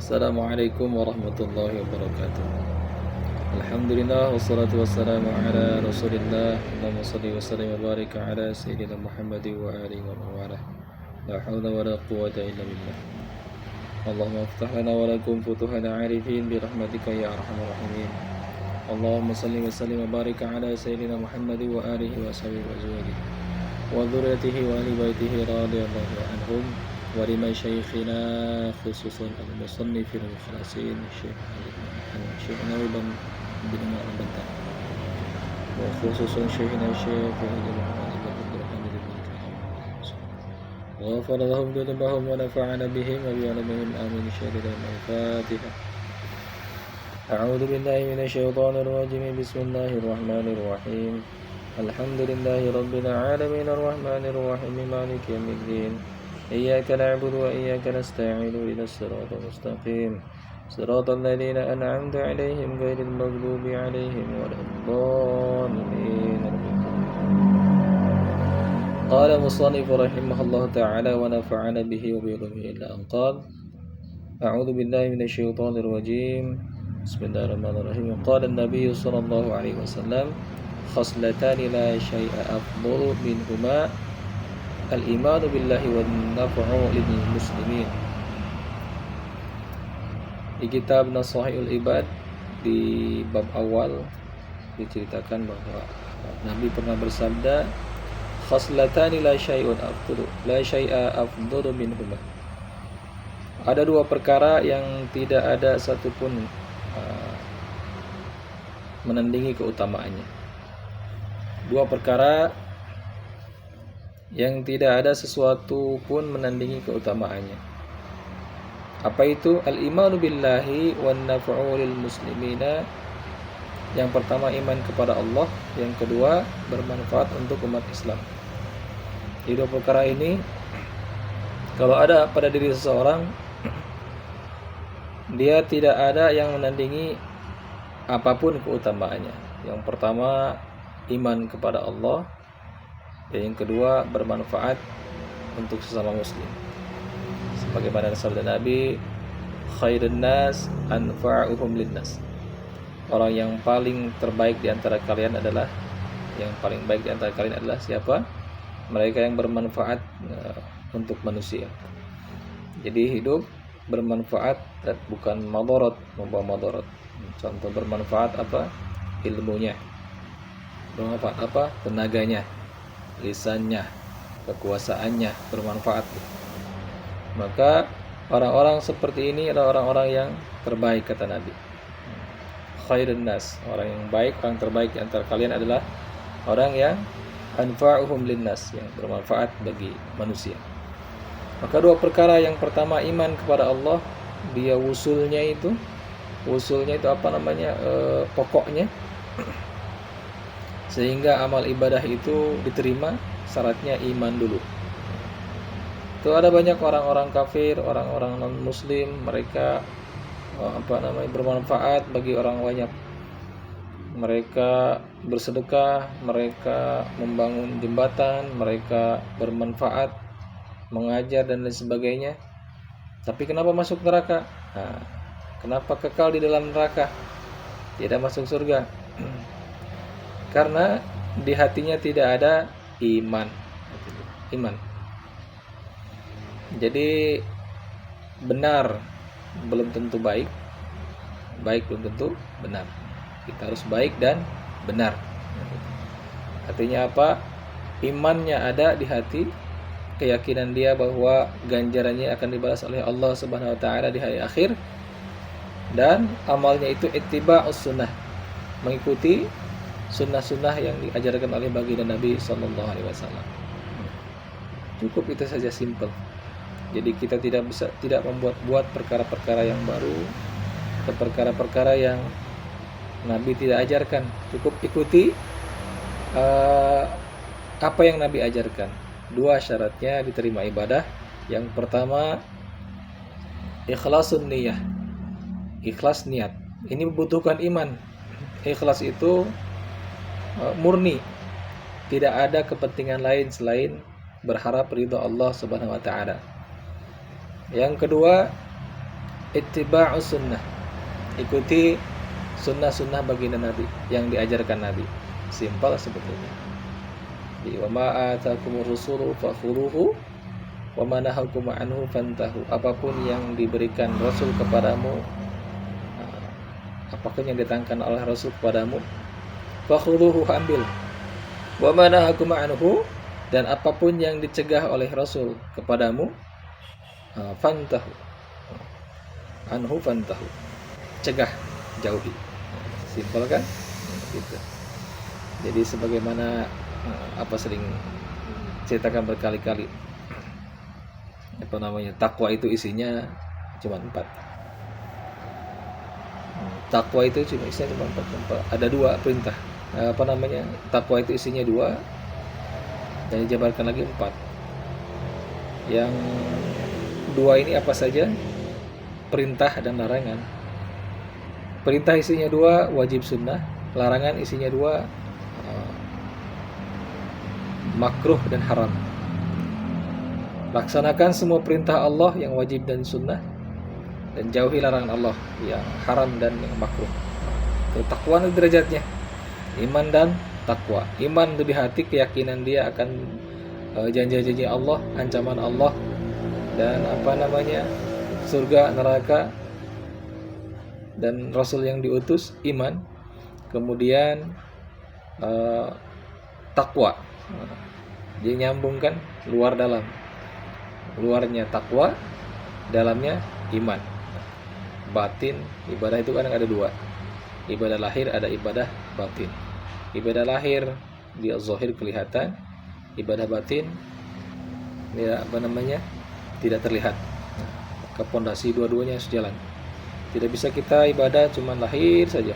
Assalamualaikum warahmatullahi wabarakatuh. Alhamdulillah wassalatu wassalamu ala Rasulillah. Allahumma shalli wa sallim wa barik ala sayyidina Muhammad wa alihi wa man walah. La haula wa la quwwata illa billah. Allahumma iftah lana wa lakum futuhana arifin bi rahmatika ya arhamar rahimin. Allahumma shalli wa sallim wa barik ala sayyidina Muhammad wa alihi wa sahbihi wa azwajihi wa dhurriyyatihi wa ahli baitihi radhiyallahu anhum. ولمشايخنا خصوصا المصنف المخلصين الشيخ نووي بن بنتان وخصوصا شيخنا الشيخ وحيد محمد بن عبد الرحمن بن غفر لهم ذنوبهم ونفعنا بهم وبعلمهم آمين شهد الفاتحة. أعوذ بالله من الشيطان الرجيم بسم الله الرحمن الرحيم الحمد لله رب العالمين الرحمن الرحيم مالك يوم الدين إياك نعبد وإياك نستعين إلى الصراط المستقيم صراط الذين أنعمت عليهم غير المغضوب عليهم ولا الضالين. قال المصنف رحمه الله تعالى ونفعنا به وبعلومه إلا أن قال أعوذ بالله من الشيطان الرجيم بسم الله الرحمن الرحيم قال النبي صلى الله عليه وسلم خصلتان لا شيء أفضل منهما al-imanu billahi wa naf'u lil muslimin. Di kitab Nasahihul Ibad di bab awal diceritakan bahwa Nabi pernah bersabda khaslatani la syai'a afdalu minhuma. Ada dua perkara yang tidak ada satupun menandingi keutamaannya. Dua perkara yang tidak ada sesuatu pun menandingi keutamaannya. Apa itu? Al-imanu billahi wan naf'u lil muslimina. Yang pertama iman kepada Allah, yang kedua bermanfaat untuk umat Islam. Di dua perkara ini kalau ada pada diri seseorang, dia tidak ada yang menandingi apapun keutamaannya. Yang pertama iman kepada Allah, yang kedua bermanfaat untuk sesama muslim. Sebagaimana sabda Nabi, khairun nas anfa'uhum linnas. Orang yang paling terbaik di antara kalian adalah siapa? Mereka yang bermanfaat untuk manusia. Jadi hidup bermanfaat dan bukan madarat, membawa madarat. Contoh bermanfaat apa? Ilmunya. Bermanfaat apa? Tenaganya, lisannya, kekuasaannya bermanfaat. Maka orang-orang seperti ini adalah orang-orang yang terbaik kata Nabi. Khairun nas, orang yang baik, orang terbaik di antara kalian adalah orang yang anfa'uhum linnas, yang bermanfaat bagi manusia. Maka dua perkara, yang pertama iman kepada Allah, dia wusulnya itu apa namanya? Pokoknya. Sehingga amal ibadah itu diterima, syaratnya iman dulu. Itu ada banyak orang-orang kafir, orang-orang non-muslim, mereka bermanfaat bagi orang banyak. Mereka bersedekah, mereka membangun jembatan, mereka bermanfaat, mengajar dan lain sebagainya. Tapi kenapa masuk neraka? Kenapa kekal di dalam neraka? Tidak masuk surga. Karena di hatinya tidak ada iman. Jadi benar belum tentu baik, baik belum tentu benar. Kita harus baik dan benar. Artinya apa? Imannya ada di hati, keyakinan dia bahwa ganjarannya akan dibalas oleh Allah Subhanahu wa taala di hari akhir, dan amalnya itu ittiba'us sunnah, mengikuti sunnah-sunnah yang diajarkan oleh baginda Nabi Sallallahu Alaihi Wasallam. Cukup itu saja, simple. Jadi kita tidak membuat perkara-perkara yang baru atau perkara-perkara yang Nabi tidak ajarkan. Cukup ikuti apa yang Nabi ajarkan. Dua syaratnya diterima ibadah. Yang pertama ikhlasun niyah, ikhlas niat. Ini membutuhkan iman. Ikhlas itu murni, tidak ada kepentingan lain selain berharap ridha Allah Subhanahu wa taala. Yang kedua, ittiba'us sunnah, ikuti sunnah-sunnah baginda Nabi yang diajarkan Nabi. Simpel sebetulnya. Wa ma atakumur rasulu fakhuruhu wa ma nahakum anhu fantahu. Apapun yang diberikan Rasul kepadamu, apapun yang ditangkan oleh Rasul kepadamu, fakhuruhu, ambil. Wa ma nahakum anhu, dan apapun yang dicegah oleh Rasul kepadamu, fantahu. Anhu fantahu. Cegah, jauhi. Simpel kan? Gitu. Jadi sebagaimana sering ceritakan berkali-kali, takwa itu isinya cuma 4. Takwa itu isinya cuma 4. Ada 2 perintah. Takwa itu isinya 2 dan dijabarkan lagi 4. Yang 2 ini apa saja? Perintah dan larangan. Perintah isinya 2, wajib sunnah. Larangan isinya 2, makruh dan haram. Laksanakan semua perintah Allah yang wajib dan sunnah, dan jauhi larangan Allah yang haram dan yang makruh. Itu takwa derajatnya. Iman dan takwa. Iman lebih hati, keyakinan dia akan janji-janji Allah, ancaman Allah, dan surga, neraka, dan Rasul yang diutus, iman. Kemudian takwa. Dia nyambungkan luar dalam. Luarnya takwa, dalamnya iman. Batin, ibadah itu kadang ada 2. Ibadah lahir, ada ibadah batin. Ibadah lahir dia zahir, kelihatan. Ibadah batin dia tidak terlihat. Maka pondasi dua-duanya harus jalan. Tidak bisa kita ibadah cuma lahir saja.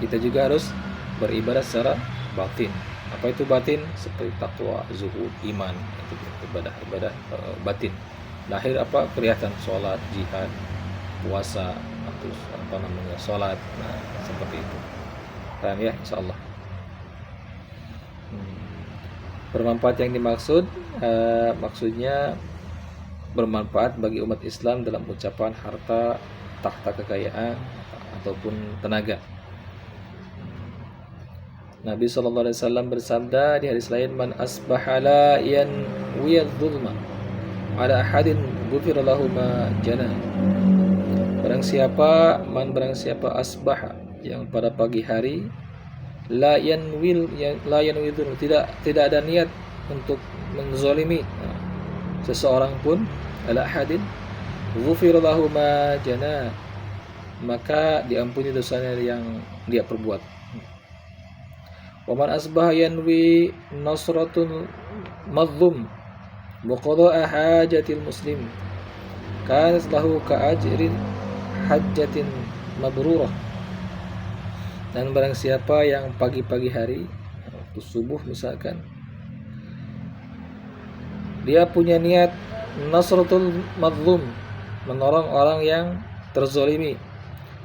Kita juga harus beribadah secara batin. Apa itu batin? Seperti takwa, zuhud, iman. Itu ibadah batin. Lahir kelihatan, sholat, jihad, puasa, terus sholat. Nah, seperti itu. Paham ya, insyaallah. Bermanfaat yang dimaksud, maksudnya bermanfaat bagi umat Islam dalam ucapan, harta, tahta kekayaan, ataupun tenaga. Nabi SAW bersabda di hadis lain, man asbaha la yanwiyadh dhulma ala ahadin ghufira lahu ma jana. Barang siapa asbaha, yang pada pagi hari, la yanwidh, tidak ada niat untuk menzalimi seseorang pun, ala ahadin ghufira lahu ma jana, maka diampuni dosanya yang dia perbuat. Wa man asbaha yanwi nasratul mazlum wa qada'a hajatil muslim kanat lahu ka'ajrin hajjatin mabrurah. Dan barang siapa yang pagi-pagi hari, waktu subuh misalkan, dia punya niat nasratul mazlum, menolong orang yang terzalimi,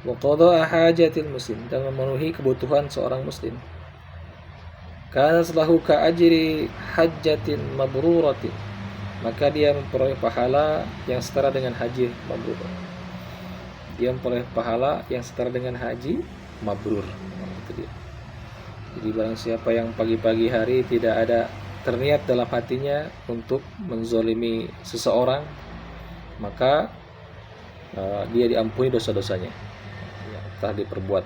wa qada'a hajatil muslim, dan memenuhi kebutuhan seorang muslim, kanat lahu ka'ajri hajjatin mabruratin, maka dia memperoleh pahala yang setara dengan haji mabrur. Dia memperoleh pahala yang setara dengan haji mabrur. Itu dia. Jadi barang siapa yang pagi-pagi hari tidak ada terniat dalam hatinya untuk menzalimi seseorang, maka dia diampuni dosa-dosanya yang telah diperbuat.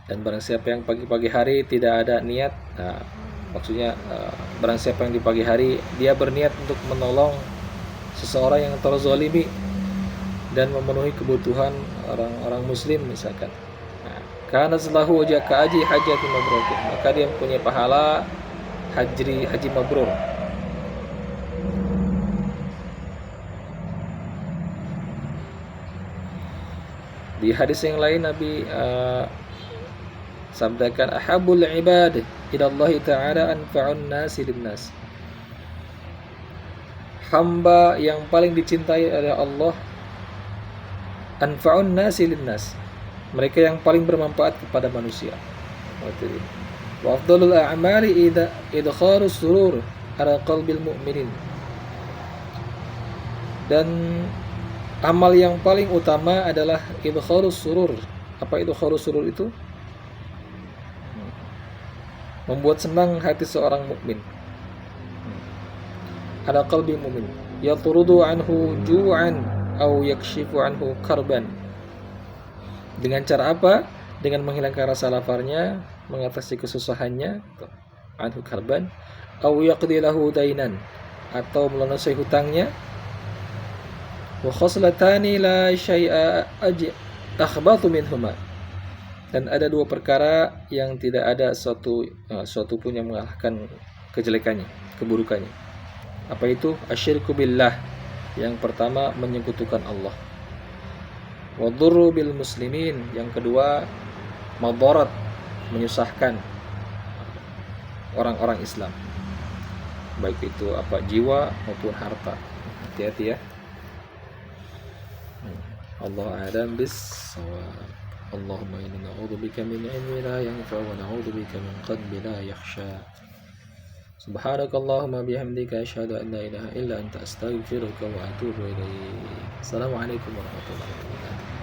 Dan barang siapa yang pagi-pagi hari tidak ada niat, maksudnya barang siapa yang di pagi hari dia berniat untuk menolong seseorang yang terzalimi dan memenuhi kebutuhan orang-orang muslim misalkan, karena lahu ka'aji hajatin mabrur, maka dia mempunyai pahala haji mabrur. Di hadis yang lain Nabi sabdakan, ahabul ibad ila Allah ta'ala anfa'un nasi linnas. Hamba yang paling dicintai oleh Allah, anfa'un nasi linnas, mereka yang paling bermanfaat kepada manusia. Wa afdalul a'mali idkharus surur ala qalbil mu'minin. Dan amal yang paling utama adalah idkharus surur. Apa idkharus surur itu? Membuat senang hati seorang mukmin. Ada qalbi mukmin. Yatrudu anhu ju'an au yakshifu anhu karban. Dengan cara apa? Dengan menghilangkan rasa laparnya, mengatasi kesusahannya, anhu karban, au yaqdi lahu dainan, atau melunasi hutangnya. Wa khoslatani la syai'a akhbathu minhuma. Dan ada dua perkara yang tidak ada suatu pun yang mengalahkan kejelekannya, keburukannya. Apa itu? Asyirku billah. Yang pertama, menyekutukan Allah. Wa dhurru bil muslimin. Yang kedua, madarat, menyusahkan orang-orang Islam, baik itu jiwa maupun harta. Hati-hati ya. Allah a'lam bis-shawab. Allahumma inni na'udzubika min ilmin la yanfa' wa na'udzubika min qalbin la yakhsha. Subhanakallahumma bihamdika asyhadu an la ilaha illa anta astaghfiruka wa atubu ilaik. Assalamualaikum warahmatullahi wabarakatuh.